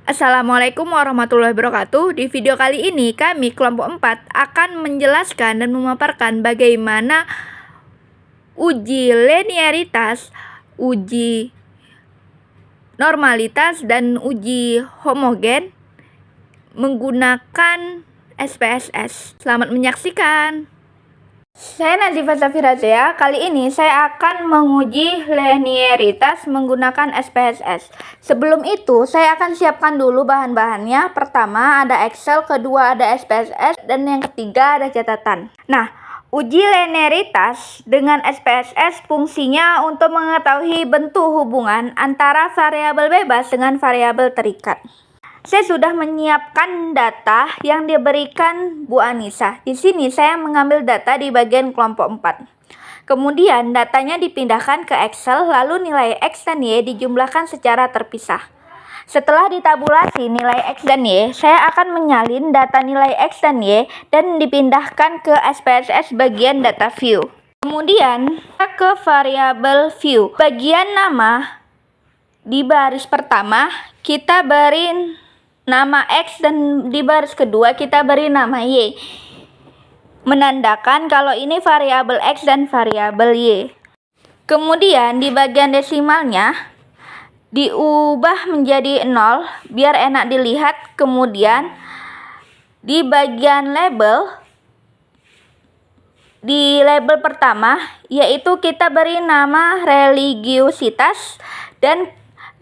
Assalamualaikum warahmatullahi wabarakatuh. Di video kali ini kami kelompok 4 akan menjelaskan dan memaparkan bagaimana uji linearitas, uji normalitas, dan uji homogen menggunakan SPSS. Selamat menyaksikan. Saya Nazifah Safirazia. Kali ini saya akan menguji linearitas menggunakan SPSS. Sebelum itu, saya akan siapkan dulu bahan-bahannya. Pertama ada Excel, kedua ada SPSS, dan yang ketiga ada catatan. Nah, uji linearitas dengan SPSS fungsinya untuk mengetahui bentuk hubungan antara variabel bebas dengan variabel terikat. Saya sudah menyiapkan data yang diberikan Bu Anissa. Di sini saya mengambil data di bagian kelompok 4. Kemudian datanya dipindahkan ke Excel, lalu nilai X dan Y dijumlahkan secara terpisah. Setelah ditabulasi nilai X dan Y, saya akan menyalin data nilai X dan Y dan dipindahkan ke SPSS bagian data view. Kemudian ke variabel view. Bagian nama di baris pertama kita beri nama X dan di baris kedua kita beri nama Y, menandakan kalau ini variabel X dan variabel Y. Kemudian di bagian desimalnya diubah menjadi 0 biar enak dilihat. Kemudian di bagian label, di label pertama yaitu kita beri nama religiositas, dan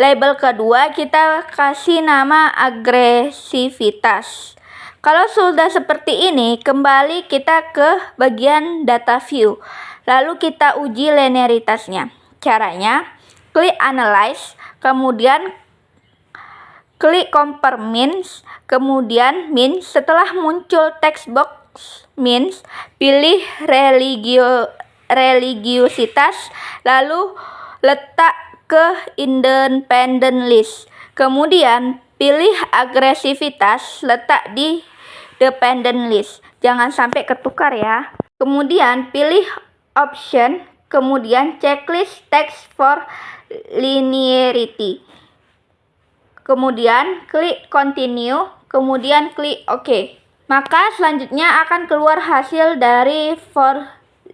label kedua kita kasih nama agresivitas. Kalau sudah seperti ini, kembali kita ke bagian data view. Lalu kita uji linearitasnya. Caranya, klik analyze, kemudian klik compare means, kemudian means. Setelah muncul text box means, pilih religiositas, lalu letak ke independent list. Kemudian pilih agresivitas, letak di dependent list. Jangan sampai ketukar ya. Kemudian pilih option, kemudian checklist text for linearity. Kemudian klik continue, kemudian klik OK. Maka selanjutnya akan keluar hasil dari for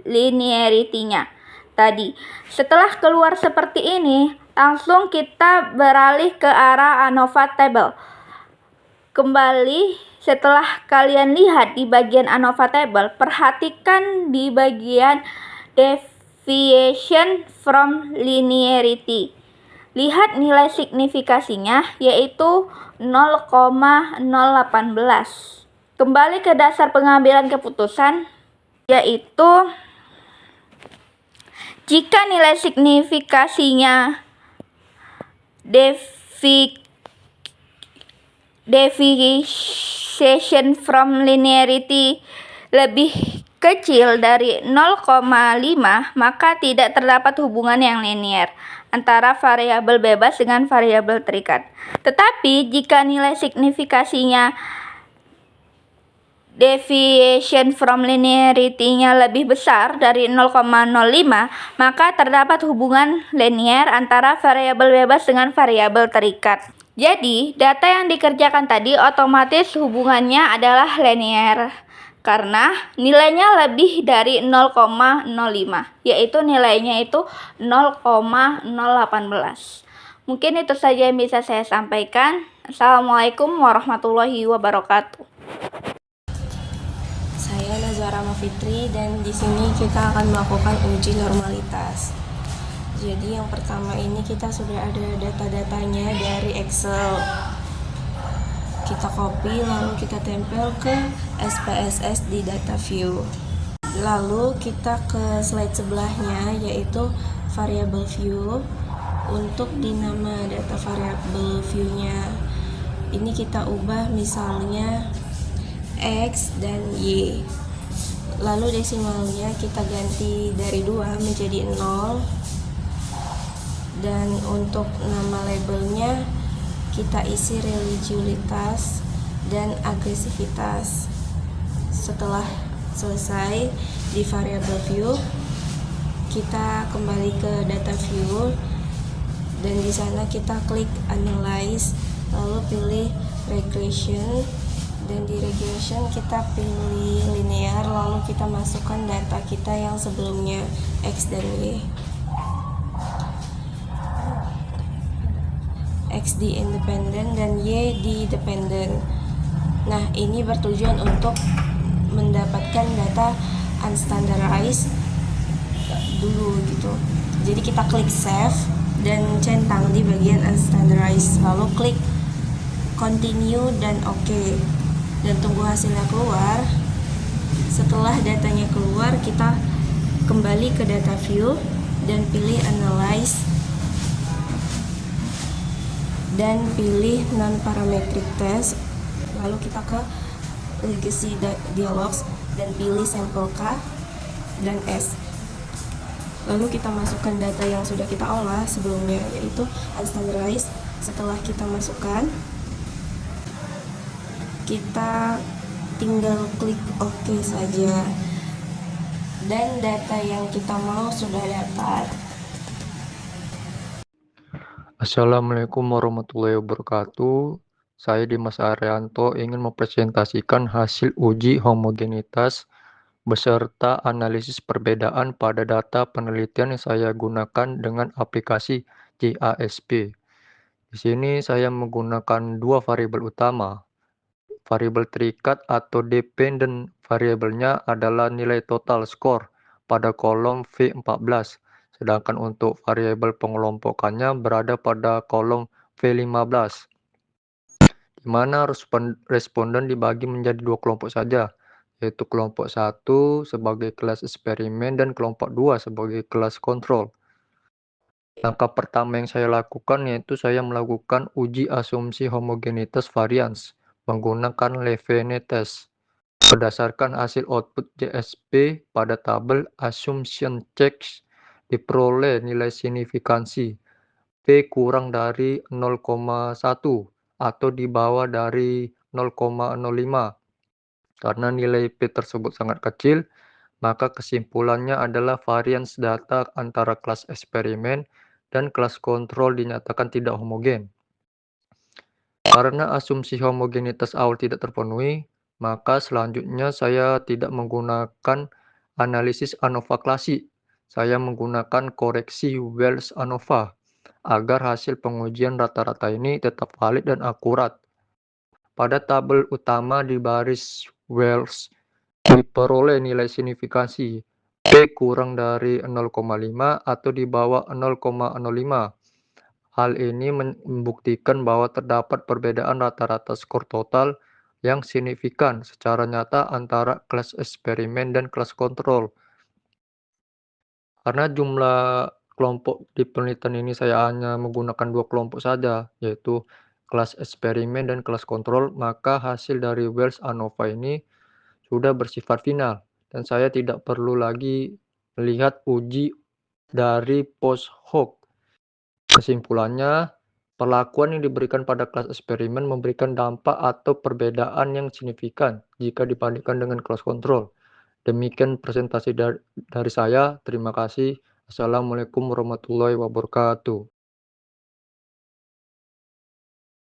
linearity-nya tadi. Setelah keluar seperti ini, langsung kita beralih ke arah ANOVA table. Kembali setelah kalian lihat di bagian ANOVA table, perhatikan di bagian deviation from linearity. Lihat nilai signifikasinya yaitu 0,018. Kembali ke dasar pengambilan keputusan, yaitu jika nilai signifikasinya deviation from linearity lebih kecil dari 0,5, maka tidak terdapat hubungan yang linear antara variabel bebas dengan variabel terikat. Tetapi jika nilai signifikasinya deviation from linearity-nya lebih besar dari 0,05, maka terdapat hubungan linear antara variabel bebas dengan variabel terikat. Jadi, data yang dikerjakan tadi otomatis hubungannya adalah linear karena nilainya lebih dari 0,05, yaitu nilainya itu 0,018. Mungkin itu saja yang bisa saya sampaikan. Assalamualaikum warahmatullahi wabarakatuh. Saya Nazara Mafitri, dan di sini kita akan melakukan uji normalitas. Jadi yang pertama ini kita sudah ada data-datanya dari Excel. Kita copy lalu kita tempel ke SPSS di data view. Lalu kita ke slide sebelahnya yaitu variable view. Untuk di nama data variable view-nya ini kita ubah misalnya X dan Y. Lalu desimalnya kita ganti dari 2 menjadi 0. Dan untuk nama labelnya kita isi religiositas dan agresivitas. Setelah selesai di variable view, kita kembali ke data view dan di sana kita klik analyze, lalu pilih regression, dan di regression kita pilih linear, lalu kita masukkan data kita yang sebelumnya X dan Y. X di independen dan Y di dependen. Nah, ini bertujuan untuk mendapatkan data unstandardized dulu gitu. Jadi kita klik save dan centang di bagian unstandardized, lalu klik continue dan OK, dan tunggu hasilnya keluar. Setelah datanya keluar, kita kembali ke data view dan pilih analyze dan pilih non parametric test, lalu kita ke legacy dialogs dan pilih sampel K dan S. Lalu kita masukkan data yang sudah kita olah sebelumnya, yaitu unstandardized. Setelah kita masukkan, kita tinggal klik OK saja, dan data yang kita mau sudah dapat. Assalamualaikum warahmatullahi wabarakatuh. Saya Dimas Arianto ingin mempresentasikan hasil uji homogenitas beserta analisis perbedaan pada data penelitian yang saya gunakan dengan aplikasi JASP. Di sini saya menggunakan dua variabel utama. Variabel terikat atau dependent variabelnya adalah nilai total skor pada kolom V14. Sedangkan untuk variabel pengelompokannya berada pada kolom V15, di mana responden dibagi menjadi dua kelompok saja, yaitu kelompok 1 sebagai kelas eksperimen dan kelompok 2 sebagai kelas kontrol. Langkah pertama yang saya lakukan yaitu saya melakukan uji asumsi homogenitas varians menggunakan Levene test. Berdasarkan hasil output JSP pada tabel assumption checks, diperoleh nilai signifikansi P kurang dari 0,1 atau di bawah dari 0,05. Karena nilai P tersebut sangat kecil, maka kesimpulannya adalah varians data antara kelas eksperimen dan kelas kontrol dinyatakan tidak homogen. Karena asumsi homogenitas awal tidak terpenuhi, maka selanjutnya saya tidak menggunakan analisis ANOVA klasik. Saya menggunakan koreksi Wells-ANOVA agar hasil pengujian rata-rata ini tetap valid dan akurat. Pada tabel utama di baris Wells diperoleh nilai signifikansi P kurang dari 0,5 atau di bawah 0,05. Hal ini membuktikan bahwa terdapat perbedaan rata-rata skor total yang signifikan secara nyata antara kelas eksperimen dan kelas kontrol. Karena jumlah kelompok di penelitian ini saya hanya menggunakan dua kelompok saja, yaitu kelas eksperimen dan kelas kontrol, maka hasil dari Wells-ANOVA ini sudah bersifat final dan saya tidak perlu lagi melihat uji dari post hoc. Kesimpulannya, perlakuan yang diberikan pada kelas eksperimen memberikan dampak atau perbedaan yang signifikan jika dibandingkan dengan kelas kontrol. Demikian presentasi dari saya. Terima kasih. Assalamualaikum warahmatullahi wabarakatuh.